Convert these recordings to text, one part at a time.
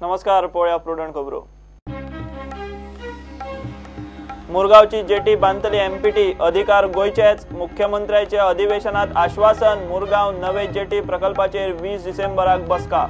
नमस्कार, पळया प्रुडंट खबरो. मुरगावची जेटी बांधतली एमपीटी, अधिकार गोयचेच. मुख्यमंत्र्याचे अधिवेशनात आश्वासन. मुरगाव नवे जेटी प्रकल्पाचेर 20 डिसेंबराक बसका.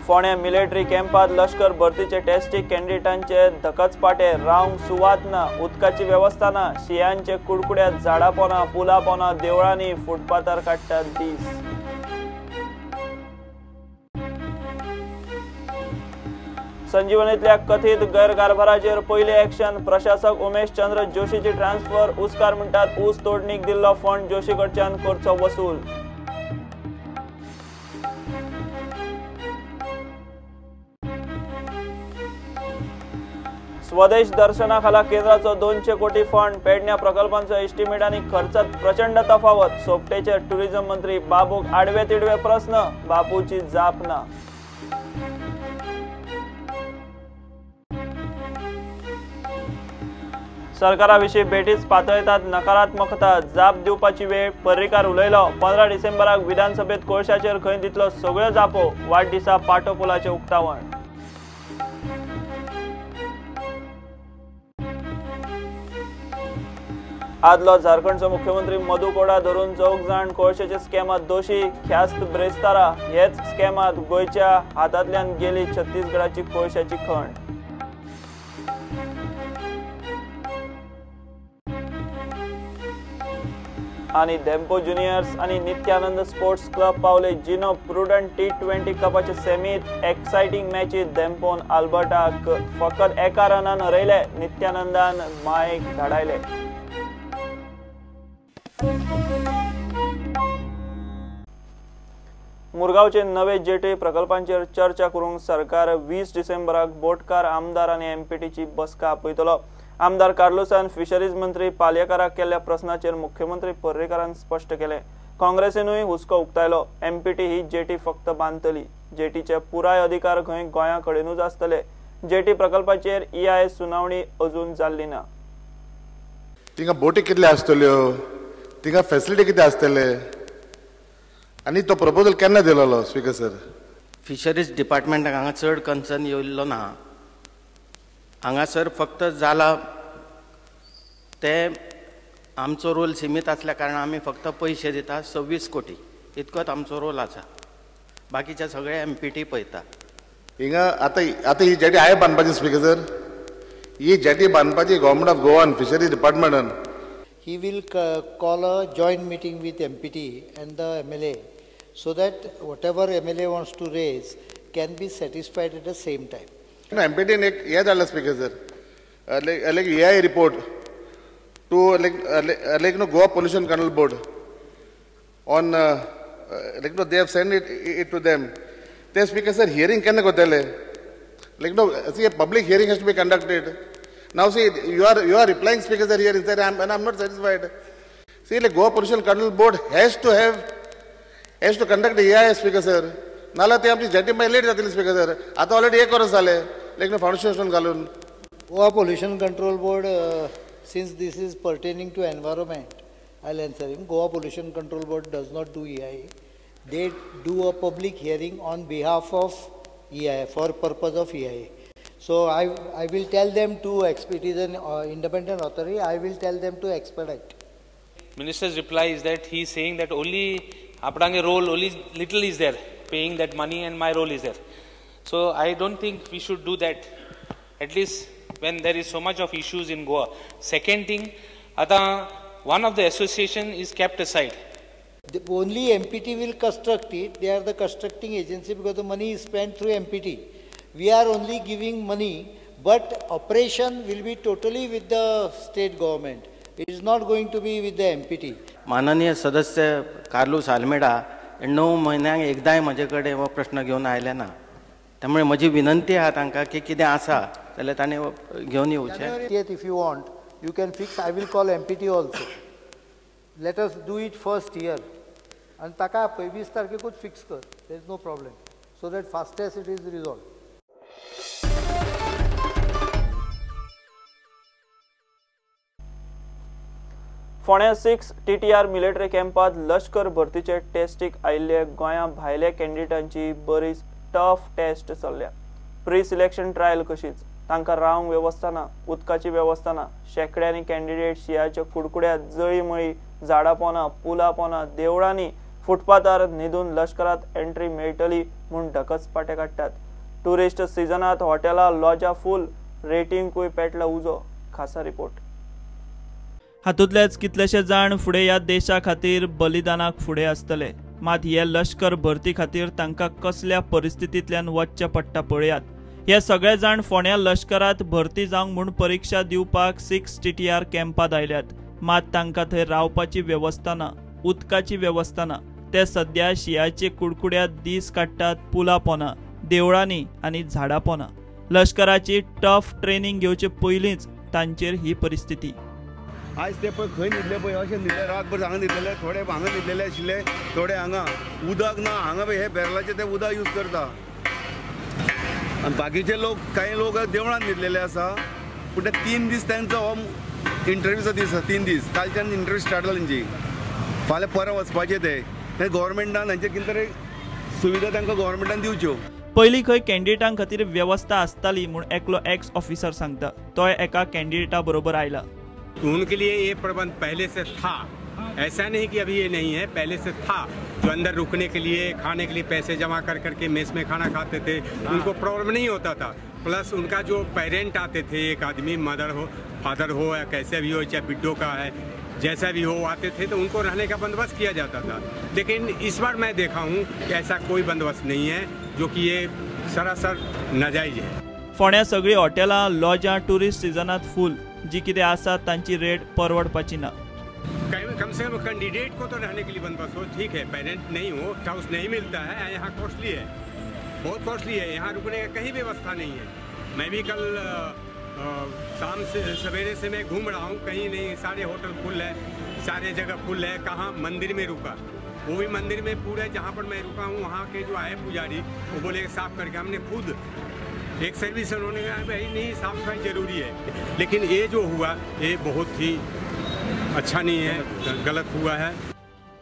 फोंड्या मिलिटरी कॅम्पात लष्कर भरतीचे टेस्टिक कॅन्डिडेटांचे धकचपाटे. रावंक सुवात ना, उदकाची वेवस्था ना, शियांचे कुडकुड्यात झाडां पोना, पुला पोना, देवळांनी फुटपाथार काडटात दीस. संजीवनीतल्या कथित गैरकारभाराचेर पयले एक्शन. प्रशासक उमेश चंद्र जोशीची ट्रान्सफर. उसकार म्हणटात ऊस तोडणीक दिल्लो फंड जोशी कडच्यान करचो वसूल. स्वदेश दर्शना खाला केंद्राचो 200 कोटी फंड. पेडण्या प्रकल्पांचो एस्टिमेट आनी खर्चात प्रचंड तफावत. सोपटेचे टुरिझम मंत्री बाबूक आडवे तिडवे प्रश्न. बापूची जाप ना. सरकाराविशीं बेठीच पातळतात नकारात्मकता. जाप दिवपाची वेळ. पर्रीकार उलयलो. 15 डिसेंबराक विधानसभेत कोळशाचेर खंय दितलो सगळ्यो जापो. वाडदिसा पाटो पुलाचें उक्तावण. आदलो झारखंडचो मुख्यमंत्री मधु कोडा धरून 4 जाण कोळशाच्या स्कॅमात दोशी. ख्यास्त ब्रेस्तारा. हेच स्कॅमात गोयच्या हातांतल्यान गेली छत्तीसगडाची कोळशाची खण. आणि धेंपो ज्युनियर्स आणि नित्यानंद स्पोर्ट्स क्लब पावले जिनो प्रुडंट T20 कपाचे सेमीत. एक्सायटिंग मॅचीत धेंपोन आल्बर्टाक फकत 1 रनान हरयले. नित्यानंदान मायक धाडायले. मुरगावचे नवे जेटी प्रकल्पांचेर चर्चा करूंक सरकार 20 डिसेंबराक बोटकार आमदार आनी एमपीटीची बसका आपयतलो. आमदार कार्लोसान फिशरीज मंत्री पालयेकाराक केल्ल्या प्रस्नाचेर मुख्यमंत्री पर्रीकारान स्पश्ट केले. काँग्रेसीनूय हुस्को उक्तायलो. एमपीटी ही जेटी फक्त बांधतली. जेटीचे पुराय अधिकार खंय गोंया कडेनूच आसतले. जेटी प्रकल्पाचेर EIA सुनावणी अजून जाल्ली ना. तिंगा बोटी कितल्यो आसतल्यो, तिंगा फॅसिलिटी कितें आसतले आनी तो प्रपोजल केन्ना दिलोलो स्पीकर सर? फिशरीज डिपार्टमेंटाक हांगा चड कन्सर्न येयल्लो ना. हांगासर फक्त जाला ते आमचो रोल सीमीत आसल्या कारणान आमी फक्त पयशे दिता 26 कोटी इतकोच आमचो रोल आसा. बाकीचे सगळे एमपीटी पळयता. हिंगा आतां ही जेटी हांवें बांदपाची स्पीकर सर. ही जेटी बांदपाची गव्हर्मेंट ऑफ गोवान फिशरीज डिपार्टमेंटान. He will call a joint meeting with MPT and the MLA so that whatever MLA wants to raise can be satisfied at the same time. MPT ने एक ये डाला speaker sir, like EIA report to like no Goa Pollution Control Board on like no they have sent it to them. They speaker sir hearing can go tell like no see a public hearing has to be conducted. Now see you are replying speaker sir here is that and I'm not satisfied. See like Goa Pollution Control Board has to conduct the EIA speaker sir. नाला ते आमची jetty मागीर late जातली speaker sir. आतां already 1 वर्स जालें लेकिन foundation घालून. Goa Pollution Control Board, since this is pertaining to environment, I'll answer him. Goa Pollution Control Board does not do EIA. They do a public hearing on behalf of EIA for purpose of EIA. So I will tell them to expedite. It is an independent authority. I will tell them to expedite. Minister's reply is that he is saying that only Apdange role only little is there, paying that money, and my role is there. So I don't think we should do that, at least when there is so much of issues in Goa. Second thing, one of the association is kept aside. Only MPT will construct it. They are the constructing agency because the money is spent through MPT. We are only giving money, but operation will be totally with the state government. It is not going to be with the MPT. माननीय सदस्य Carlos Almeida 9 म्हयन्यांक एकदांय म्हजे कडेन हो प्रश्न घेवन आयले ना. त्यामुळे म्हजी विनंती आहा तांकां की कितें आसा जाल्यार ताणें घेवन येवचें. If you want, you can fix. I will call MPT also. Let us do it first here. And ताका 20 तारखेकूच fix कर. There is no problem. So that fastest it is resolved. फोण्या 6 TTR मिलिटरी कॅम्पात लष्कर भरतीचे टेस्टीक आयिल्ले गोंया भायल्या कॅन्डिडेटांची बरीच tough taste चल्ल्या। Pre selection trial कशीच तांकां रावंक वेवस्था ना, उदकाची वेवस्था ना, शेकड्यांनी कॅन्डिडेट शियाच्या कुडकुड्यात जळीमळी, झाडां पोंदा, पुलां पोंदा, देवळांनी, फुटपाथार न्हिदून लष्करात एंट्री मेळटली म्हूण ढकच पाटे काडटात। टुरिस्ट सिजनात हॉटेलां लॉजा फूल, रेटींगूय पेटला उजो। खासा रिपोर्ट। हातूंतलेच कितलेशे जाण फुडें ह्या देशा खातीर बलिदानाक फुडें आसतले, मात हे लष्कर भरती खातीर तांकां कसल्या परिस्थितींतल्यान वचचें पडटा पळयात। हे सगळे जाण फोण्या लष्करात भरती जावंक म्हूण परीक्षा दिवपाक 6 TTR कॅम्पात आयल्यात, मात तांकां थंय रावपाची वेवस्था ना, उदकाची वेवस्था ना। ते सद्या शियाचे कुडकुड्यात दीस काडटात, पुलां पोंदा, देवळांनी आनी झाडां पोंदा। लष्कराची टफ ट्रेनिंग घेवचे पयलींच तांचेर ही परिस्थिती। आज ते पळय खंय न्हिदले पळय अशें न्हिदले रातभर हांगा न्हिदलेले, थोडे हांगा न्हिदलेले आशिल्ले, थोडे हांगा उदक ना, हांगा पळय हे बेरलाचे ते उदक यूज करता आनी बाकीचे लोक काही लोक देवळान न्हिदलेले आसा। पूण ते 3 दीस तांचो हो इंटरव्यूचो दीस आसा, 3 दीस कालच्यान इंटरव्यू स्टार्ट जाली तेंची, फाल्यां परत वचपाचे ते गव्हर्मेंटान हांचे कितें तरी सुविधा तांकां गव्हर्मेंटान दिवच्यो। पयलीं खंय कॅन्डिडेटां खातीर वेवस्था आसताली म्हूण एकलो एक्स ऑफिसर सांगता, तोय एका कॅन्डिडेटा बरोबर आयला। उनके लिए ये प्रबंध पहले से था, ऐसा नहीं कि अभी ये नहीं है, पहले से था। जो अंदर रुकने के लिए, खाने के लिए पैसे जमा कर करके मेस में खाना खाते थे, उनको प्रॉब्लम नहीं होता था। प्लस उनका जो पेरेंट आते थे, एक आदमी मदर हो, फादर हो, या कैसे भी हो, चाहे बिड्डो का है, जैसा भी हो, आते थे तो उनको रहने का बंदोबस्त किया जाता था। लेकिन इस बार मैं देखा हूँ कि ऐसा कोई बंदोबस्त नहीं है, जो कि ये सरासर नाजायज है। फोण्या सगळी हॉटेलां लॉजां टुरिस्ट सिजनात फूल, जी कितें आसा तांची रेट परवडपाची ना। कम से कम कैंडिडेट को तो रहने के लिए बंदोबस्त हो, ठीक है, पेरेंट नहीं हो, हाउस नहीं मिलता है, यहाँ कॉस्टली है, बहुत कॉस्टली है, यहाँ रुकने का कहीं व्यवस्था नहीं है। मैं भी कल शाम से सवेरे से मैं घूम रहा हूँ, कहीं नहीं, सारे होटल फुल है, सारे जगह फुल है। कहाँ मंदिर में रुका, वो भी मंदिर में पूरा जहाँ पर मैं रुका हूँ वहाँ के जो आए पुजारी वो बोले साफ करके, हमने खुद एक सर्विस उन्होंने कहा भाई नहीं साफ सफाई जरूरी है। लेकिन ये जो हुआ ये बहुत ही अच्छा नहीं है, गलत हुआ है।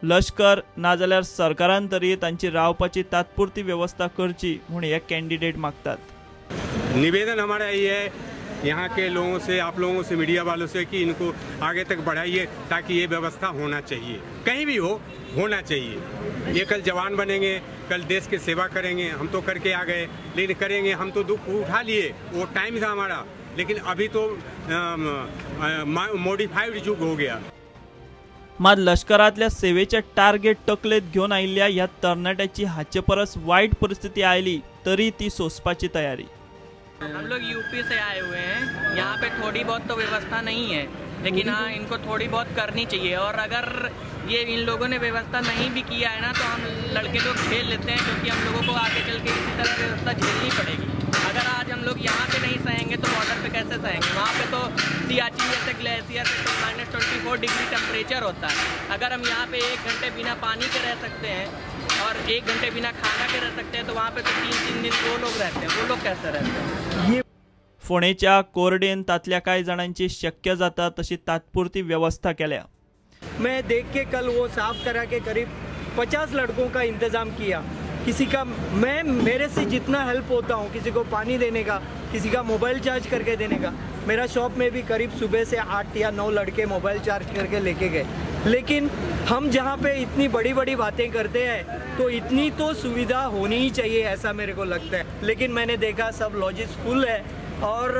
लष्कर नाजाल्यार सरकारान तरी तांची रावपाची तात्पुरती व्यवस्था करची म्हूण हे कॅन्डिडेट मागतात। निवेदन हमारा ये है यहाँ के लोगों से, आप लोगों से, मीडिया वालों से, कि इनको आगे तक बढ़ाइए ताकि ये व्यवस्था होना चाहिए, कहीं भी हो, होना चाहिए। ये कल जवान बनेंगे, कल देश की सेवा करेंगे। हम तो करके आ गए, लेकिन करेंगे, हम तो दुख उठा लिए, वो टाइम था हमारा, लेकिन अभी तो मॉडिफाइड युग हो गया। मात लष्करातल्या सेवेचे टार्गेट तकलेत घेऊन आयिल्ल्या ह्या तरणाट्याची हाचे परस वाईट परिस्थिती आयली तरी ती सोसपाची तयारी। हम लोग यूपी से आए हुए हैं, यहाँ पे थोड़ी बहुत तो व्यवस्था नहीं है, लेकिन हाँ इनको थोड़ी बहुत करनी चाहिए। और अगर ये इन लोगों ने व्यवस्था नहीं भी किया है ना तो हम लड़के लोग झेल लेते हैं, क्योंकि हम लोगों को आगे चल के इसी तरह व्यवस्था झेलनी पड़ेगी। अगर आज हम लोग यहाँ पे नहीं सहेंगे तो बॉर्डर पे कैसे सहेंगे? वहाँ पे तो सियाचिन जैसे ग्लेशियर पे तो -24 डिग्री टेम्परेचर होता है। अगर हम यहाँ पे 1 घंटे बिना पानी के रह सकते हैं और 1 घंटे बिना खाना के रह सकते हैं, तो वहाँ पे तो 3-3 दिन वो लोग रहते हैं, वो लोग कैसे रहते हैं? फोणेच्या कोर्डेन तातल्या कांय जाणांची शक्य जाता तशी तात्पुरती व्यवस्था केल्या। मैं देख के कल वो साफ करा के करीब 50 लड़कों का इंतज़ाम किया। किसी का मैं मेरे से जितना हेल्प होता हूँ, किसी को पानी देने का, किसी का मोबाइल चार्ज करके देने का। मेरा शॉप में भी करीब सुबह से 8 या 9 लड़के मोबाइल चार्ज करके लेके गए। लेकिन हम जहाँ पे इतनी बड़ी बड़ी बातें करते हैं तो इतनी तो सुविधा होनी ही चाहिए, ऐसा मेरे को लगता है। लेकिन मैंने देखा सब लॉजेस फुल है और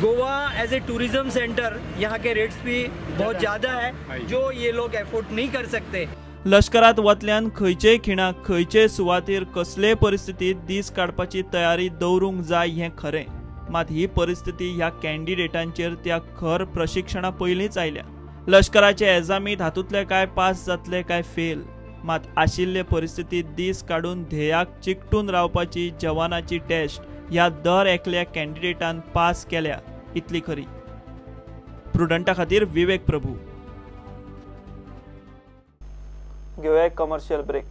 Goa as a tourism centre यहाँ के रेट्स भी बहुत ज़्यादा है, जो ये लोग एफोर्ड नहीं कर सकते। लष्करात वतल्यान खंयचेय खिणाक खंयचेय सुवातेर कसलेय परिस्थितीत दीस काडपाची तयारी दवरूंक जाय हें खरें, मात ही परिस्थिती ह्या कॅन्डिडेटांचेर त्या खर प्रशिक्षणा पयलींच आयल्या। लष्कराचे एग्जामीत हातूंतले काय पास जातले काय फेल, मात आशिल्ले परिस्थितीत दीस काडून ध्येयाक चिकटून रावपाची जवानाची टेस्ट ह्या दर एकल्या कॅन्डिडेटान पास केल्या इतली खरी। प्रुडंटा खातीर विवेक प्रभू। घेऊया एक कमर्शियल ब्रेक।